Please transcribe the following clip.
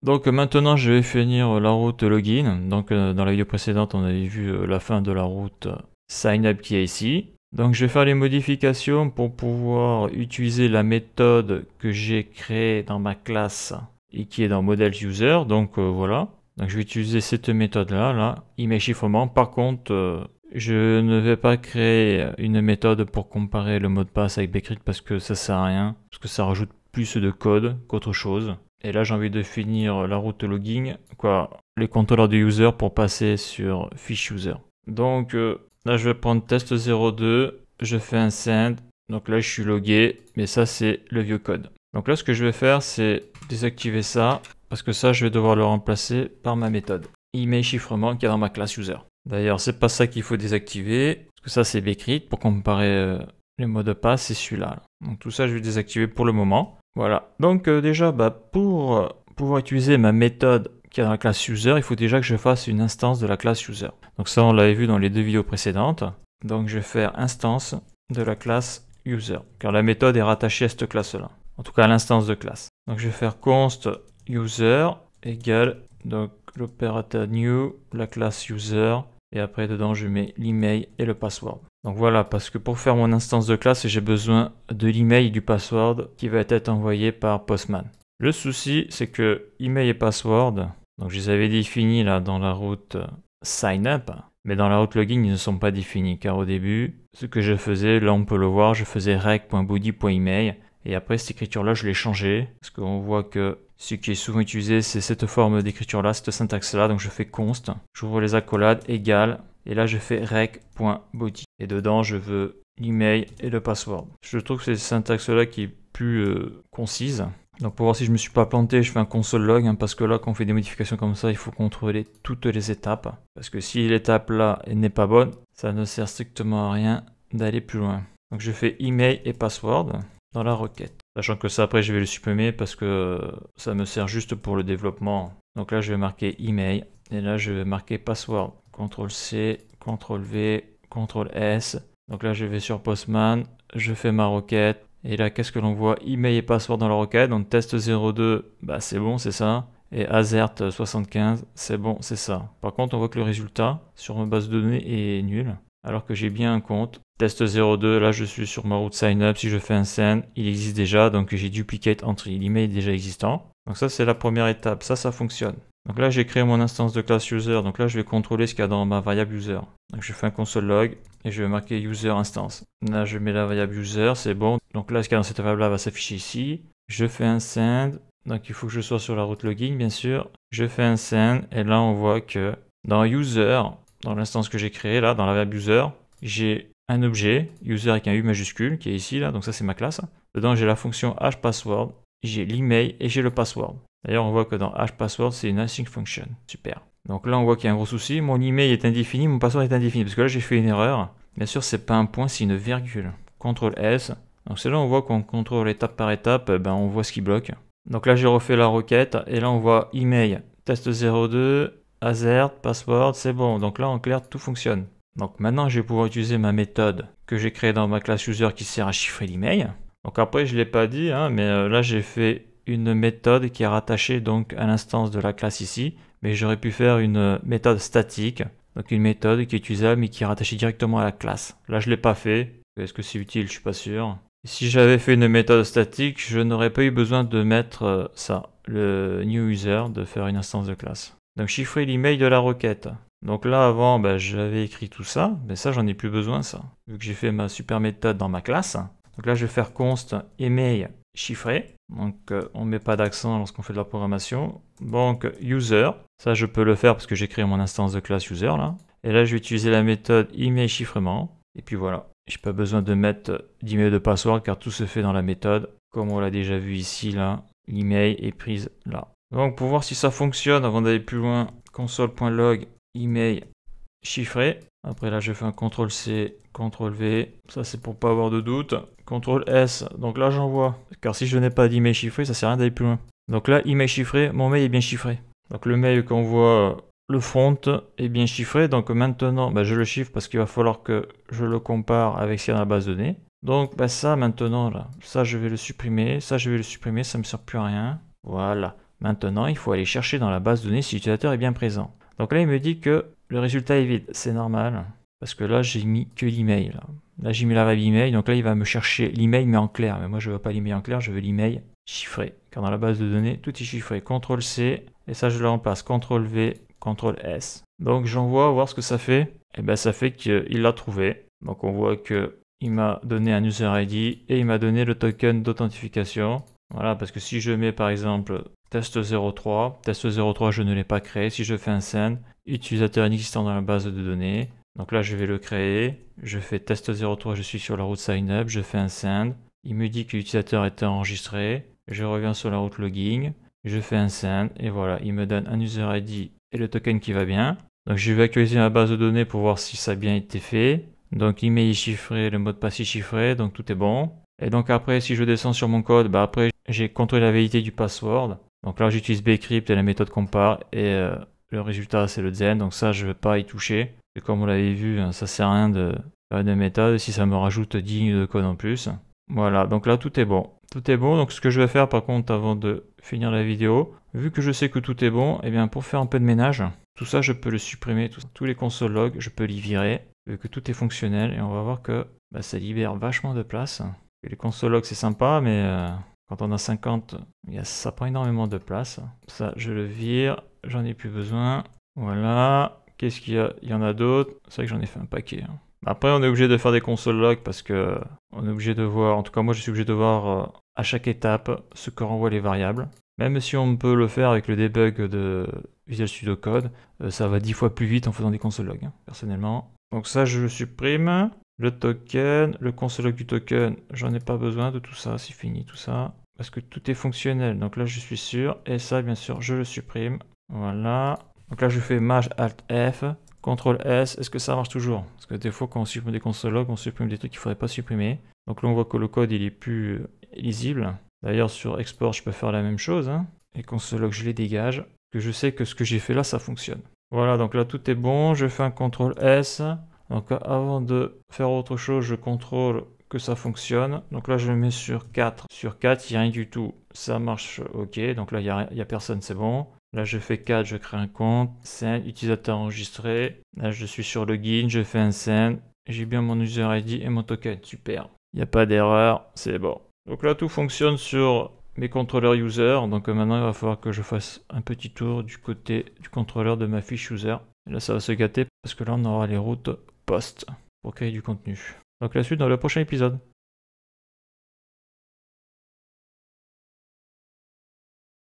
Donc maintenant je vais finir la route login. Donc dans la vidéo précédente on avait vu la fin de la route sign up qui est ici. Donc je vais faire les modifications pour pouvoir utiliser la méthode que j'ai créée dans ma classe et qui est dans modèle user. Donc voilà. Donc je vais utiliser cette méthode là, email chiffrement. Par contre je ne vais pas créer une méthode pour comparer le mot de passe avec Bcrypt parce que ça sert à rien, parce que ça rajoute plus de code qu'autre chose. Et là j'ai envie de finir la route login, les contrôleurs du user pour passer sur fiche user. Donc là je vais prendre test 02, je fais un send, donc là je suis logué, mais ça c'est le vieux code. Donc là ce que je vais faire c'est désactiver ça, parce que ça je vais devoir le remplacer par ma méthode email chiffrement qui est dans ma classe user. D'ailleurs c'est pas ça qu'il faut désactiver, parce que ça c'est Bcrypt pour comparer les mots de passe, c'est celui-là. Donc tout ça je vais désactiver pour le moment. Voilà, donc déjà pour pouvoir utiliser ma méthode qui est dans la classe user, il faut déjà que je fasse une instance de la classe user. Donc ça on l'avait vu dans les deux vidéos précédentes. Donc je vais faire instance de la classe user, car la méthode est rattachée à cette classe-là. En tout cas à l'instance de classe. Donc je vais faire const user égale donc l'opérateur new, la classe user, et après dedans je mets l'email et le password. Donc voilà, parce que pour faire mon instance de classe, j'ai besoin de l'email et du password qui va être envoyé par Postman. Le souci, c'est que email et password, donc je les avais définis là dans la route sign up, mais dans la route login, ils ne sont pas définis, car au début, ce que je faisais, là on peut le voir, je faisais rec.body.email, et après cette écriture-là, je l'ai changée, parce qu'on voit que ce qui est souvent utilisé, c'est cette forme d'écriture-là, cette syntaxe-là, donc je fais const, j'ouvre les accolades, égale, et là je fais rec.body. Et dedans je veux l'email et le password. Je trouve que c'est cette syntaxe-là qui est plus concise. Donc pour voir si je ne me suis pas planté, je fais un console log, parce que là quand on fait des modifications comme ça, il faut contrôler toutes les étapes. Parce que si l'étape là n'est pas bonne, ça ne sert strictement à rien d'aller plus loin. Donc je fais email et password dans la requête. Sachant que ça après je vais le supprimer parce que ça me sert juste pour le développement. Donc là je vais marquer email et là je vais marquer password. CTRL-C, CTRL-V, CTRL-S. Donc là je vais sur Postman, je fais ma requête. Et là qu'est-ce que l'on voit? Email et password dans la requête. Donc test 02, bah c'est bon, c'est ça. Et azert75, c'est bon, c'est ça. Par contre on voit que le résultat sur ma base de données est nul. Alors que j'ai bien un compte. Test 02, là je suis sur ma route sign up. Si je fais un send, il existe déjà. Donc j'ai duplicate entry. L'email est déjà existant. Donc ça c'est la première étape. Ça fonctionne. Donc là j'ai créé mon instance de classe user. Donc là je vais contrôler ce qu'il y a dans ma variable user. Donc je fais un console log et je vais marquer user instance. Là je mets la variable user, c'est bon. Donc là ce qu'il y a dans cette variable là va s'afficher ici. Je fais un send. Donc il faut que je sois sur la route login bien sûr. Je fais un send et là on voit que dans user, dans l'instance que j'ai créée là, dans la variable user, j'ai un objet, user avec un U majuscule, qui est ici là, donc ça c'est ma classe. Dedans j'ai la fonction hPassword, j'ai l'email et j'ai le password. D'ailleurs on voit que dans hPassword c'est une async function, super. Donc là on voit qu'il y a un gros souci, mon email est indéfini, mon password est indéfini, parce que là j'ai fait une erreur. Bien sûr c'est pas un point, c'est une virgule. CTRL S, donc c'est là on voit qu'on contrôle étape par étape, on voit ce qui bloque. Donc là j'ai refait la requête, et là on voit email, test 02, azert, password, c'est bon. Donc là en clair tout fonctionne. Donc maintenant je vais pouvoir utiliser ma méthode que j'ai créée dans ma classe user qui sert à chiffrer l'email. Donc après je ne l'ai pas dit, mais là j'ai fait une méthode qui est rattachée donc à l'instance de la classe ici. Mais j'aurais pu faire une méthode statique, donc une méthode qui est utilisable mais qui est rattachée directement à la classe. Là je ne l'ai pas fait. Est-ce que c'est utile? Je suis pas sûr. Si j'avais fait une méthode statique, je n'aurais pas eu besoin de mettre ça, le new user, de faire une instance de classe. Donc chiffrer l'email de la requête. Donc là avant j'avais écrit tout ça, mais ça j'en ai plus besoin ça, vu que j'ai fait ma super méthode dans ma classe. Donc là je vais faire const email chiffré, donc on ne met pas d'accent lorsqu'on fait de la programmation. Donc user, ça je peux le faire parce que j'ai créé mon instance de classe user là. Et là je vais utiliser la méthode email chiffrement, et puis voilà. J'ai pas besoin de mettre d'email de password car tout se fait dans la méthode, comme on l'a déjà vu ici là, l'email est prise là. Donc pour voir si ça fonctionne avant d'aller plus loin, console.log email chiffré. Après là je fais un CTRL-C, CTRL-V, ça c'est pour pas avoir de doute. CTRL-S, donc là j'envoie, car si je n'ai pas d'email chiffré ça sert à rien d'aller plus loin. Donc là email chiffré, mon mail est bien chiffré. Donc le mail qu'on voit, le front est bien chiffré, donc maintenant je le chiffre parce qu'il va falloir que je le compare avec ce qu'il y a dans la base de données. Donc ça maintenant là, ça je vais le supprimer, ça je vais le supprimer, ça me sert plus à rien. Voilà. Maintenant, il faut aller chercher dans la base de données si l'utilisateur est bien présent. Donc là, il me dit que le résultat est vide. C'est normal, parce que là, j'ai mis que l'email. Là, j'ai mis la variable email, donc là, il va me chercher l'email, mais en clair. Mais moi, je ne veux pas l'email en clair, je veux l'email chiffré. Car dans la base de données, tout est chiffré. CTRL-C, et ça, je le remplace. CTRL-V, CTRL-S. Donc, j'envoie voir ce que ça fait. Et bien, ça fait qu'il l'a trouvé. Donc, on voit qu'il m'a donné un user ID et il m'a donné le token d'authentification. Voilà, parce que si je mets par exemple test03, test03 je ne l'ai pas créé. Si je fais un send, utilisateur inexistant dans la base de données. Donc là je vais le créer, je fais test03, je suis sur la route sign up, je fais un send. Il me dit que l'utilisateur est enregistré. Je reviens sur la route login, je fais un send et voilà, il me donne un user ID et le token qui va bien. Donc je vais actualiser ma base de données pour voir si ça a bien été fait. Donc l'email est chiffré, le mot de passe est chiffré, donc tout est bon. Et donc après, si je descends sur mon code, après j'ai contrôlé la validité du password. Donc là j'utilise bcrypt et la méthode compare et le résultat c'est le zen. Donc ça je ne vais pas y toucher. Et comme on l'avait vu, ça sert à rien de faire de méthode si ça me rajoute 10 lignes de code en plus. Voilà, donc là tout est bon. Tout est bon, donc ce que je vais faire par contre avant de finir la vidéo, vu que je sais que tout est bon, et bien pour faire un peu de ménage, tout ça je peux le supprimer, tous les console logs je peux les virer, vu que tout est fonctionnel, et on va voir que ça libère vachement de place. Et les console logs c'est sympa, mais quand on a 50, ça prend énormément de place. Ça je le vire, j'en ai plus besoin. Voilà, qu'est-ce qu'il y a? Il y en a d'autres, c'est vrai que j'en ai fait un paquet. Après on est obligé de faire des console logs parce que on est obligé de voir, en tout cas moi je suis obligé de voir à chaque étape ce que renvoient les variables. Même si on peut le faire avec le debug de Visual Studio Code, ça va 10 fois plus vite en faisant des console logs, personnellement. Donc ça je le supprime. Le token, le console log du token, j'en ai pas besoin de tout ça, c'est fini tout ça. Parce que tout est fonctionnel, donc là je suis sûr. Et ça bien sûr je le supprime. Voilà. Donc là je fais Maj Alt F. CTRL S, est-ce que ça marche toujours? Parce que des fois quand on supprime des console logs, on supprime des trucs qu'il ne faudrait pas supprimer. Donc là on voit que le code il est plus lisible. D'ailleurs sur Export je peux faire la même chose. Les console logs je les dégage. Que je sais que ce que j'ai fait là ça fonctionne. Voilà, donc là tout est bon. Je fais un CTRL S. Donc avant de faire autre chose, je contrôle que ça fonctionne. Donc là je le mets sur 4. Sur 4, il n'y a rien du tout. Ça marche ok. Donc là il n'y a personne, c'est bon. Là, je fais 4, je crée un compte, send, utilisateur enregistré. Là, je suis sur login, je fais un send. J'ai bien mon user ID et mon token, super. Il n'y a pas d'erreur, c'est bon. Donc là, tout fonctionne sur mes contrôleurs user. Donc maintenant, il va falloir que je fasse un petit tour du côté du contrôleur de ma fiche user. Et là, ça va se gâter parce que là, on aura les routes post pour créer du contenu. Donc la suite dans le prochain épisode.